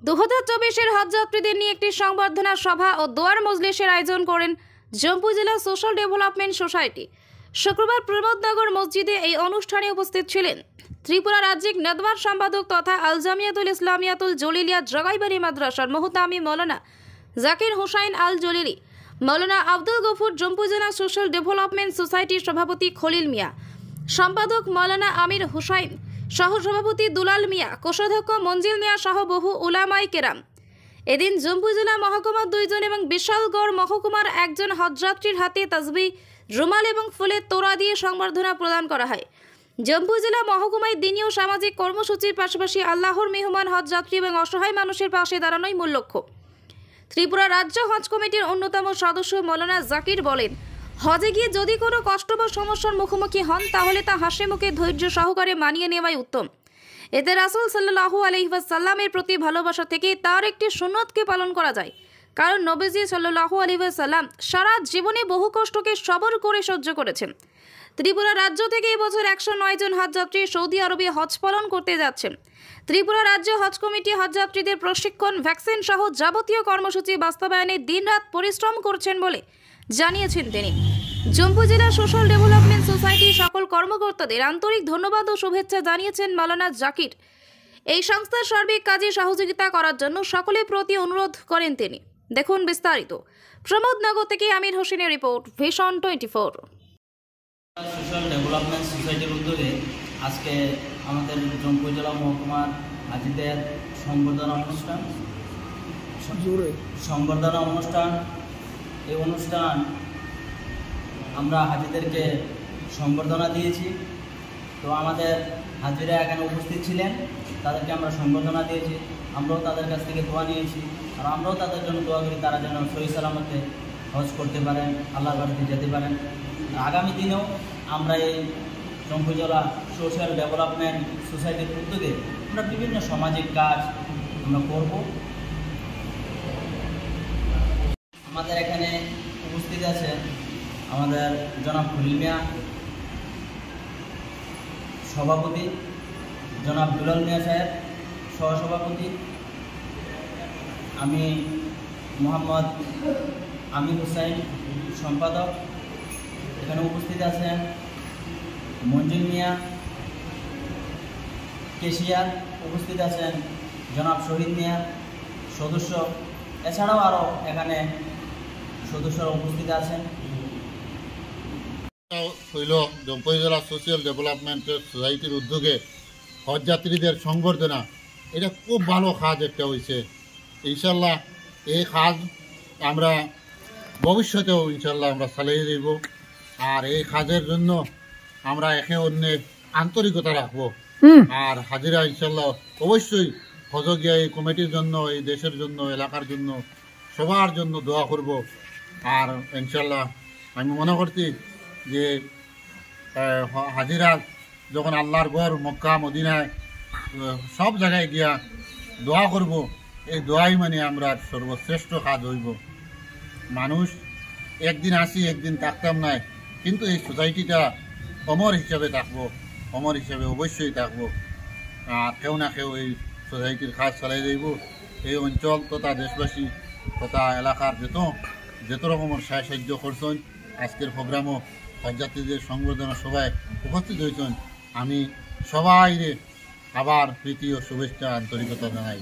2024-এর হজ যাত্রীদের নিয়ে একটি সংবর্ধনা সভা ও দোয়ার মজলিসের আয়োজন করেন জম্পু জেলা সোশ্যাল ডেভেলপমেন্ট সোসাইটি। শুক্রবার প্রমোদনগর মসজিদে এই অনুষ্ঠানে উপস্থিত ছিলেন ত্রিপুরা রাজ্যিক নদওয়ার সম্পাদক তথা আল জামিয়াতুল ইসলামিয়াতুল জলিলিয়া জগাইবাড়ি মাদ্রাসার মুহতামি মৌলানা জাকির হুসাইন আল জলিলি, মৌলানা আব্দুল গফুর জম্পু জেলা সোশ্যাল ডেভেলপমেন্ট সোসাইটির সভাপতি খলিল মিয়া, সম্পাদক মৌলানা আমির হুসাইন, সহসভাপতি দুলাল মিয়া, কোষাধ্যক্ষ মঞ্জিল মিয়া সহ বহু উলামাই কেরাম। এদিন জম্পু জেলা মহকুমার 2 জন এবং বিশালগড় মহকুমার 1 জন হজযাত্রীর হাতে তাসবিহ, রুমাল এবং ফুলের তোড়া দিয়ে সংবর্ধনা প্রদান করা হয়। জম্পু জেলা মহকুমায় দিনী ও সামাজিক কর্মসূচির পাশাপাশি আল্লাহর মেহমান হজযাত্রী এবং অসহায় মানুষের পাশে দাঁড়ানোই মূল লক্ষ্য। ত্রিপুরা রাজ্য হজ কমিটির অন্যতম সদস্য মৌলানা জাকির বলেন, হজে গিয়ে যদি কোনো কষ্ট বা সমস্যার মুখোমুখি হন তাহলে তা হাসি মুখে ধৈর্য সহকারে মানিয়ে নেওয়াই উত্তম। এতে রাসূল সাল্লাল্লাহু আলাইহি ওয়াসাল্লামের প্রতি ভালোবাসা থেকে তার একটি সুন্নতকে পালন করা যায়। কারণ নবীজি সাল্লাল্লাহু আলাইহি ওয়াসাল্লাম সারা জীবনে বহু কষ্টকে সবর করে সহ্য করেছেন। ত্রিপুরা রাজ্য থেকে এবছর 109 জন হজযাত্রী সৌদি আরবে হজ পালন করতে যাচ্ছেন। ত্রিপুরা রাজ্য হজ কমিটি হজযাত্রীদের প্রশিক্ষণ, ভ্যাকসিন সহ যাবতীয় কর্মসূচি বাস্তবায়নে দিনরাত পরিশ্রম করছেন বলে জানিয়েছেন তিনি। জম্পু জেলা সোশ্যাল ডেভেলপমেন্ট সোসাইটির সকল কর্মকর্তাদের আন্তরিক ধন্যবাদ ও শুভেচ্ছা জানিয়েছেন মৌলানা জাকির। এই সংস্থার সার্বিক কাজে সহযোগিতা করার জন্য সকলের প্রতি অনুরোধ করেন তিনি। দেখুন বিস্তারিত। প্রমোদনগর থেকে আমির হোসেনের রিপোর্ট, ভিশন 24। সোশ্যাল ডেভেলপমেন্ট সোসাইটির উদ্যোগে আজকে আমাদের জম্পু জেলা মহকুমার হাজিদের সংবর্ধনা অনুষ্ঠান এই অনুষ্ঠান আমরা হাজিদেরকে সংবর্ধনা দিয়েছি। তো আমাদের হাজিরা এখানে উপস্থিত ছিলেন, তাদেরকে আমরা সংবর্ধনা দিয়েছি। আমরাও তাদের কাছ থেকে দোয়া নিয়েছি, আর আমরাও তাদের জন্য দোয়া করি তারা যেন সহি সালামতে হজ করতে পারেন, আল্লাহর বাড়িতে যেতে পারেন। আগামী দিনেও আমরা এই জম্পু জেলা সোশ্যাল ডেভেলপমেন্ট সোসাইটির উদ্যোগে আমরা বিভিন্ন সামাজিক কাজ আমরা করব। আমাদের এখানে উপস্থিত আছে আমাদের জনাব খলিল মিয়া সভাপতি, জনাব দুলাল মিয়া সাহেব সহসভাপতি, আমি মোহাম্মদ আমির হুসাইন সম্পাদক। এখানে উপস্থিত আছেন মঞ্জুল মিয়া কেশিয়ার, উপস্থিত আছেন জনাব শহীদ মিয়া সদস্য, এছাড়াও আরও এখানে সদস্যরা উপস্থিত আছেন। হইল জম্পু জেলা সোশ্যাল ডেভেলপমেন্ট সোসাইটির উদ্যোগে হজযাত্রীদের সংবর্ধনা। এটা খুব ভালো কাজ একটা হয়েছে। ইনশাল্লাহ এই কাজ আমরা ভবিষ্যতেও ইনশাল্লাহ আমরা চালিয়ে যাব। আর এই কাজের জন্য আমরা একে অন্যের আন্তরিকতা রাখবো। আর হাজিরা ইনশাল্লাহ অবশ্যই হজগিয়া এই কমিটির জন্য, এই দেশের জন্য, এলাকার জন্য, সবার জন্য দোয়া করব। আর ইনশাল্লাহ আমি মনে করছি যে হাজিরা যখন আল্লাহর ঘর মক্কা মদিনায় সব জায়গায় গিয়া দোয়া করব, এই দোয়াই মানে আমরা সর্বশ্রেষ্ঠ কাজ হইব। মানুষ একদিন আসি একদিন থাকতাম না, কিন্তু এই সোসাইটিটা অমর হিসাবে থাকবো, অমর হিসাবে অবশ্যই থাকবো। আর কেউ না কেউ এই সোসাইটির কাজ চালাই যাইব। এই অঞ্চল তথা দেশবাসী তথা এলাকার যত রকমের সাহায্য করছেন, আজকের প্রোগ্রামও হজযাত্রীদের সংবর্ধনা সভায় উপস্থিত হয়েছেন। আমি সবাই আবার প্রীতি ও শুভেচ্ছা আন্তরিকতা জানাই।